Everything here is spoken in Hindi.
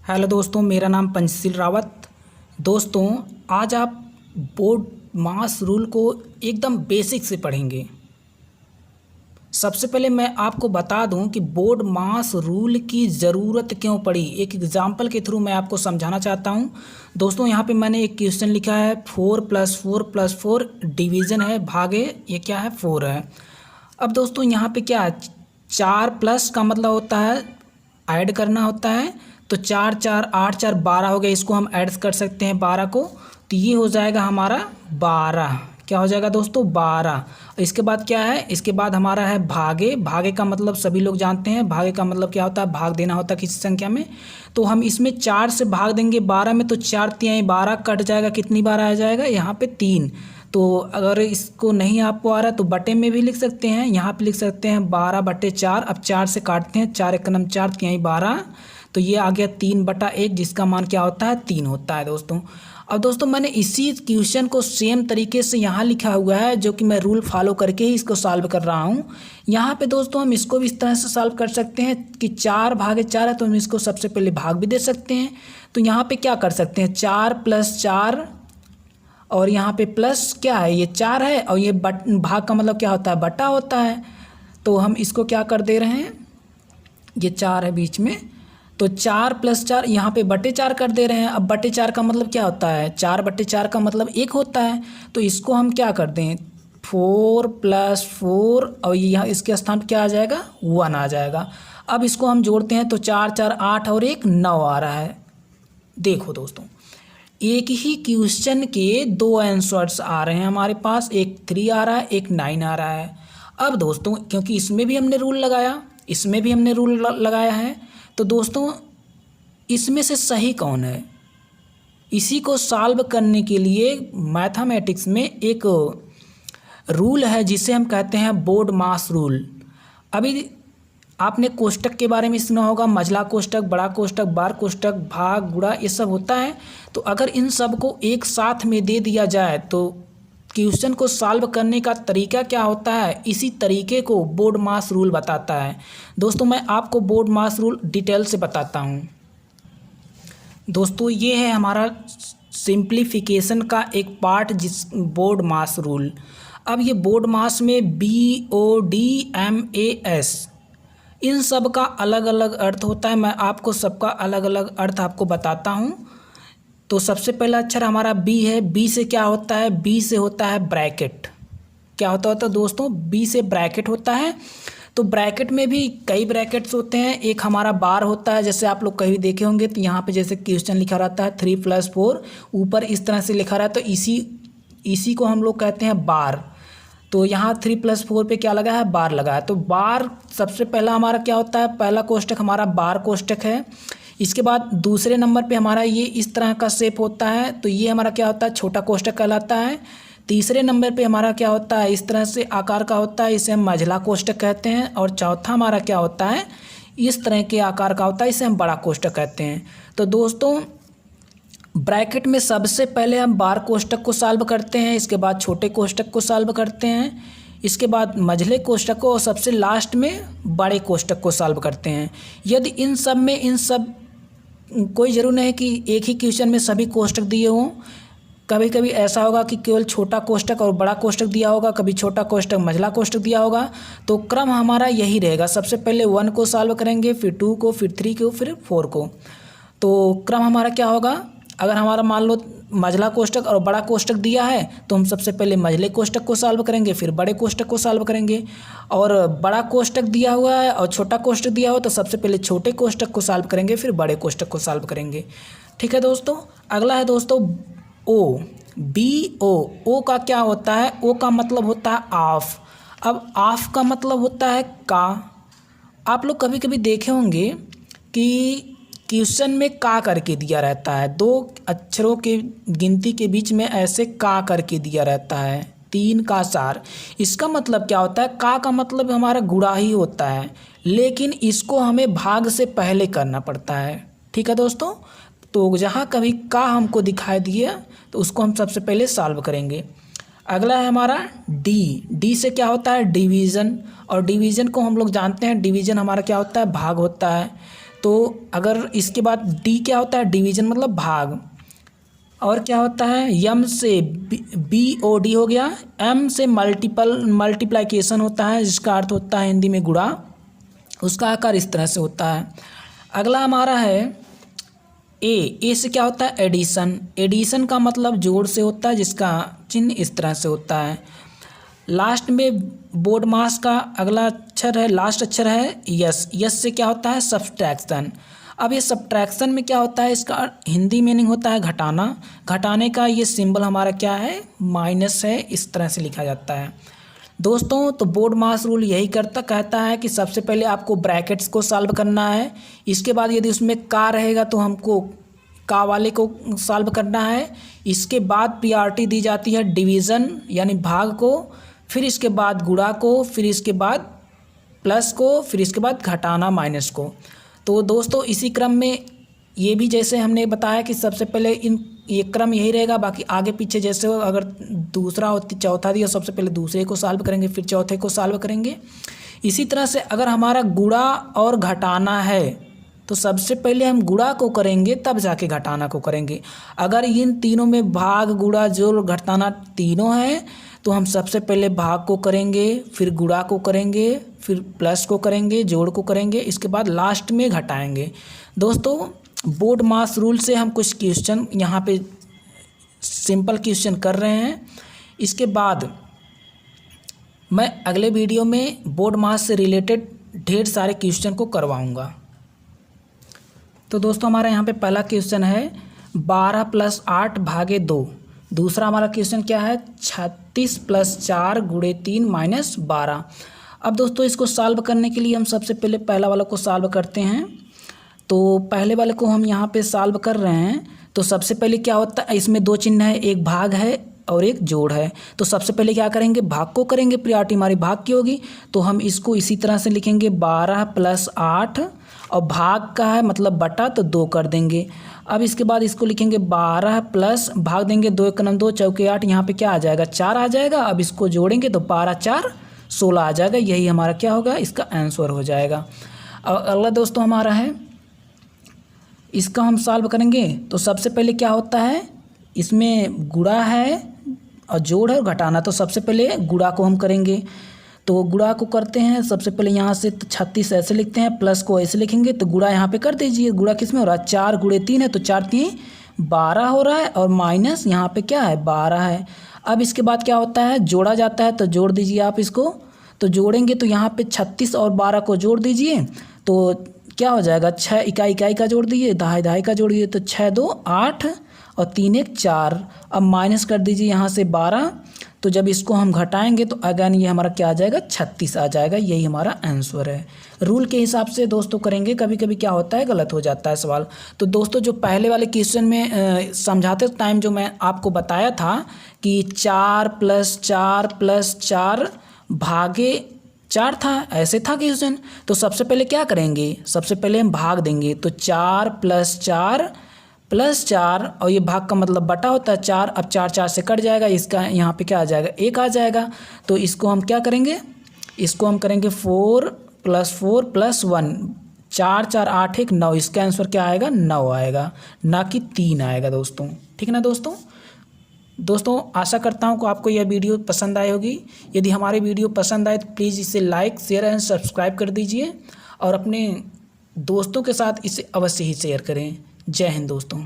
हेलो दोस्तों, मेरा नाम पंचशील रावत। दोस्तों, आज आप बोर्ड मास रूल को एकदम बेसिक से पढ़ेंगे। सबसे पहले मैं आपको बता दूं कि बोर्ड मास रूल की ज़रूरत क्यों पड़ी। एक एग्जांपल के थ्रू मैं आपको समझाना चाहता हूं। दोस्तों, यहाँ पे मैंने एक क्वेश्चन लिखा है 4+4+4 डिवीज़न है, भागे ये क्या है 4 है। अब दोस्तों यहाँ पे क्या है, 4 प्लस का मतलब होता है ऐड करना होता है। तो 4 4 8 4 12 हो गया, इसको हम ऐड कर सकते हैं 12 को। तो ये हो जाएगा हमारा 12। क्या हो जाएगा दोस्तों, 12। इसके बाद क्या है, इसके बाद हमारा है भागे। भागे का मतलब सभी लोग जानते हैं, भागे का मतलब क्या होता है, भाग देना होता है किसी संख्या में। तो हम इसमें 4 से भाग देंगे 12 में, तो 4 तिहाई 12 कट जाएगा, कितनी बार आ जाएगा यहाँ पे 3। तो अगर इसको नहीं आपको आ रहा तो बटे में भी लिख सकते हैं, यहाँ पे लिख सकते हैं 12/4। अब 4 से काटते हैं, 4 एकम 4 तिहाई 12, तो ये आ गया 3/1, जिसका मान क्या होता है 3 होता है दोस्तों। अब दोस्तों मैंने इसी क्वेश्चन को सेम तरीके से यहाँ लिखा हुआ है, जो कि मैं रूल फॉलो करके ही इसको सॉल्व कर रहा हूँ। यहाँ पे दोस्तों हम इसको भी इस तरह से सॉल्व कर सकते हैं कि 4/4 है, तो हम इसको सबसे पहले भाग भी दे सकते हैं। तो यहाँ पे क्या कर सकते हैं, 4 + 4 और यहाँ पे प्लस क्या है, ये 4 है, और ये भाग का मतलब क्या होता है, बटा होता है। तो हम इसको क्या कर दे रहे हैं, ये 4 है बीच में, तो 4 + 4 यहाँ पे बटे 4 कर दे रहे हैं। अब बटे 4 का मतलब क्या होता है, 4/4 का मतलब 1 होता है। तो इसको हम क्या कर दें, 4 + 4 और यहाँ इसके स्थान पर क्या आ जाएगा, 1 आ जाएगा। अब इसको हम जोड़ते हैं तो 4 4 8 और 1 9 आ रहा है। देखो दोस्तों, एक ही क्वेश्चन के 2 आंसर्स आ रहे हैं हमारे पास, एक 3 आ रहा है, एक 9 आ रहा है। अब दोस्तों क्योंकि इसमें भी हमने रूल लगाया, इसमें भी हमने रूल लगाया है, तो दोस्तों इसमें से सही कौन है, इसी को सॉल्व करने के लिए मैथमेटिक्स में एक रूल है जिसे हम कहते हैं बोर्ड मास रूल। अभी आपने कोष्टक के बारे में सुना होगा, मझला कोष्टक, बड़ा कोष्टक, बार कोष्टक, भाग, गुणा, ये सब होता है। तो अगर इन सब को एक साथ में दे दिया जाए तो क्वेश्चन को सॉल्व करने का तरीका क्या होता है, इसी तरीके को बोर्ड मास रूल बताता है। दोस्तों मैं आपको बोर्ड मास रूल डिटेल से बताता हूँ। दोस्तों ये है हमारा सिंप्लीफिकेशन का एक पार्ट, जिस बोर्ड मास रूल। अब ये बोर्ड मास में BODMAS, इन सब का अलग अलग अर्थ होता है। मैं आपको सबका अलग अलग अर्थ आपको बताता हूँ। तो सबसे पहला अक्षर हमारा B है। B से क्या होता है, B से होता है ब्रैकेट। क्या होता है दोस्तों, B से ब्रैकेट होता है। तो ब्रैकेट में भी कई ब्रैकेट्स होते हैं। एक हमारा बार होता है, जैसे आप लोग कहीं देखे होंगे, तो यहाँ पे जैसे क्वेश्चन लिखा रहता है 3 + 4, ऊपर इस तरह से लिखा रहता है, तो इसी को हम लोग कहते हैं बार। तो यहाँ 3 + 4 पे क्या लगा है, बार लगा है। तो बार सबसे पहला हमारा क्या होता है, पहला कोष्टक हमारा बार कोष्टक है। इसके बाद दूसरे नंबर पे हमारा ये इस तरह का शेप होता है, तो ये हमारा क्या होता है, छोटा कोष्टक कहलाता है। तीसरे नंबर पे हमारा क्या होता है, इस तरह से आकार का होता है, इसे हम मझला कोष्टक कहते हैं। और चौथा हमारा क्या होता है, इस तरह के आकार का होता है, इसे हम बड़ा कोष्टक कहते हैं। तो दोस्तों ब्रैकेट में सबसे पहले हम बार कोष्टक को सॉल्व करते हैं, इसके बाद छोटे कोष्टक को सॉल्व करते हैं, इसके बाद मझले कोष्टक को, और सबसे लास्ट में बड़े कोष्टक को सॉल्व करते हैं। यदि इन सब कोई ज़रूर नहीं है कि एक ही क्वेश्चन में सभी कोष्टक दिए हों। कभी कभी ऐसा होगा कि केवल छोटा कोष्टक और बड़ा कोष्टक दिया होगा, कभी छोटा कोष्टक मझला कोष्टक दिया होगा। तो क्रम हमारा यही रहेगा, सबसे पहले 1 को सॉल्व करेंगे, फिर 2 को, फिर 3 को, फिर 4 को। तो क्रम हमारा क्या होगा, अगर हमारा मान लो मझला कोष्टक और बड़ा कोष्टक दिया है, तो हम सबसे पहले मझले कोष्टक को सॉल्व करेंगे, फिर बड़े कोष्टक को सॉल्व करेंगे। और बड़ा कोष्टक दिया हुआ है और छोटा कोष्टक दिया हुआ, तो सबसे पहले छोटे कोष्टक को सॉल्व करेंगे, फिर बड़े कोष्टक को सॉल्व करेंगे। ठीक है दोस्तों। अगला है दोस्तों ओ, BO का क्या होता है, ओ का मतलब होता है ऑफ। अब ऑफ का मतलब होता है का। आप लोग कभी कभी देखे होंगे कि क्वेश्चन में का करके दिया रहता है, 2 अक्षरों के गिनती के बीच में ऐसे का करके दिया रहता है, 3 का 4। इसका मतलब क्या होता है, का मतलब हमारा गुणा ही होता है, लेकिन इसको हमें भाग से पहले करना पड़ता है। ठीक है दोस्तों। तो जहाँ कभी का हमको दिखाई दिया तो उसको हम सबसे पहले सॉल्व करेंगे। अगला है हमारा डी से क्या होता है, डिवीज़न। और डिवीज़न को हम लोग जानते हैं, डिवीज़न हमारा क्या होता है, भाग होता है। तो अगर इसके बाद डी क्या होता है, डिवीज़न मतलब भाग। और क्या होता है, यम से बी ओ डी हो गया, एम से मल्टीप्लाइकेशन होता है जिसका अर्थ होता है हिंदी में गुणा, उसका आकार इस तरह से होता है। अगला हमारा है ए से क्या होता है, एडिशन। एडिशन का मतलब जोड़ से होता है जिसका चिन्ह इस तरह से होता है। लास्ट में बोर्ड मास का अगला अक्षर है, लास्ट अक्षर है यस। यस से क्या होता है, सब्सट्रैक्शन। अब ये सब्ट्रैक्शन में क्या होता है, इसका हिंदी मीनिंग होता है घटाना। घटाने का ये सिंबल हमारा क्या है, माइनस है, इस तरह से लिखा जाता है। दोस्तों तो बोर्ड मास रूल यही कहता है कि सबसे पहले आपको ब्रैकेट्स को सॉल्व करना है, इसके बाद यदि उसमें का रहेगा तो हमको का वाले को सॉल्व करना है, इसके बाद प्रायोरिटी दी जाती है डिवीज़न यानी भाग को, फिर इसके बाद गुणा को, फिर इसके बाद प्लस को, फिर इसके बाद घटाना माइनस को। तो दोस्तों इसी क्रम में ये भी जैसे हमने बताया कि सबसे पहले ये क्रम यही रहेगा, बाकी आगे पीछे जैसे अगर दूसरा चौथा दिया सबसे पहले दूसरे को सॉल्व करेंगे फिर चौथे को सॉल्व करेंगे। इसी तरह से अगर हमारा गुणा और घटाना है तो सबसे पहले हम गुणा को करेंगे तब जाके घटाना को करेंगे। अगर इन तीनों में भाग गुणा जोड़ घटाना तीनों है तो हम सबसे पहले भाग को करेंगे, फिर गुणा को करेंगे, फिर प्लस को करेंगे, जोड़ को करेंगे, इसके बाद लास्ट में घटाएंगे। दोस्तों बोर्ड मास रूल से हम कुछ क्वेश्चन यहाँ पे सिंपल क्वेश्चन कर रहे हैं, इसके बाद मैं अगले वीडियो में बोर्ड मास से रिलेटेड ढेर सारे क्वेश्चन को करवाऊँगा। तो दोस्तों हमारा यहाँ पे पहला क्वेश्चन है 12 + 8 / 2। दूसरा हमारा क्वेश्चन क्या है, 36 + 4 × 3 - 12। अब दोस्तों इसको सॉल्व करने के लिए हम सबसे पहले पहला वाला को सॉल्व करते हैं। तो पहले वाले को हम यहाँ पे सॉल्व कर रहे हैं। तो सबसे पहले क्या होता है, इसमें दो चिन्ह है, एक भाग है और एक जोड़ है। तो सबसे पहले क्या करेंगे, भाग को करेंगे, प्रायोरिटी हमारी भाग की होगी। तो हम इसको इसी तरह से लिखेंगे 12 + 8 और भाग का है मतलब बटा तो 2 कर देंगे। अब इसके बाद इसको लिखेंगे 12 प्लस भाग देंगे 2 × 2 = 8, यहाँ पे क्या आ जाएगा 4 आ जाएगा। अब इसको जोड़ेंगे तो 12 × 4 = 16 आ जाएगा, यही हमारा क्या होगा, इसका आंसर हो जाएगा। और अगला दोस्तों हमारा है, इसका हम सॉल्व करेंगे। तो सबसे पहले क्या होता है, इसमें गुणा है और जोड़ है और घटाना। तो सबसे पहले गुणा को हम करेंगे, तो गुणा को करते हैं। सबसे पहले यहाँ से 36 ऐसे लिखते हैं, प्लस को ऐसे लिखेंगे। तो गुणा यहाँ पे कर दीजिए, गुणा किस में हो रहा है, 4 × 3 है तो 4 × 3 = 12 हो रहा है और माइनस यहाँ पे क्या है 12 है। अब इसके बाद क्या होता है, जोड़ा जाता है। तो जोड़ दीजिए आप इसको, तो जोड़ेंगे तो यहाँ पे 36 और 12 को जोड़ दीजिए तो क्या हो जाएगा, 6 इकाई का जोड़ दीजिए, दहाई का जोड़ दीजिए तो 6 × 2 = 8 और 3 × 1 = 4। अब माइनस कर दीजिए यहाँ से 12। तो जब इसको हम घटाएंगे तो अगेन ये हमारा क्या आ जाएगा, 36 आ जाएगा, यही हमारा आंसर है। रूल के हिसाब से दोस्तों करेंगे, कभी कभी क्या होता है गलत हो जाता है सवाल। तो दोस्तों जो पहले वाले क्वेश्चन में समझाते टाइम जो मैं आपको बताया था कि 4 + 4 + 4 / 4 था, ऐसे था क्वेश्चन। तो सबसे पहले क्या करेंगे, सबसे पहले हम भाग देंगे। तो 4 + 4 + 4 और ये भाग का मतलब बटा होता है 4। अब 4 4 से कट जाएगा, इसका यहाँ पे क्या आ जाएगा, 1 आ जाएगा। तो इसको हम क्या करेंगे, इसको हम करेंगे 4 + 4 + 1, 4 4 8 1 9। इसका आंसर क्या आएगा, 9 आएगा, ना कि 3 आएगा दोस्तों। ठीक है ना दोस्तों आशा करता हूँ कि आपको यह वीडियो पसंद आई होगी। यदि हमारी वीडियो पसंद आए तो प्लीज़ इसे लाइक शेयर एंड सब्सक्राइब कर दीजिए और अपने दोस्तों के साथ इसे अवश्य ही शेयर करें। जय हिंद दोस्तों।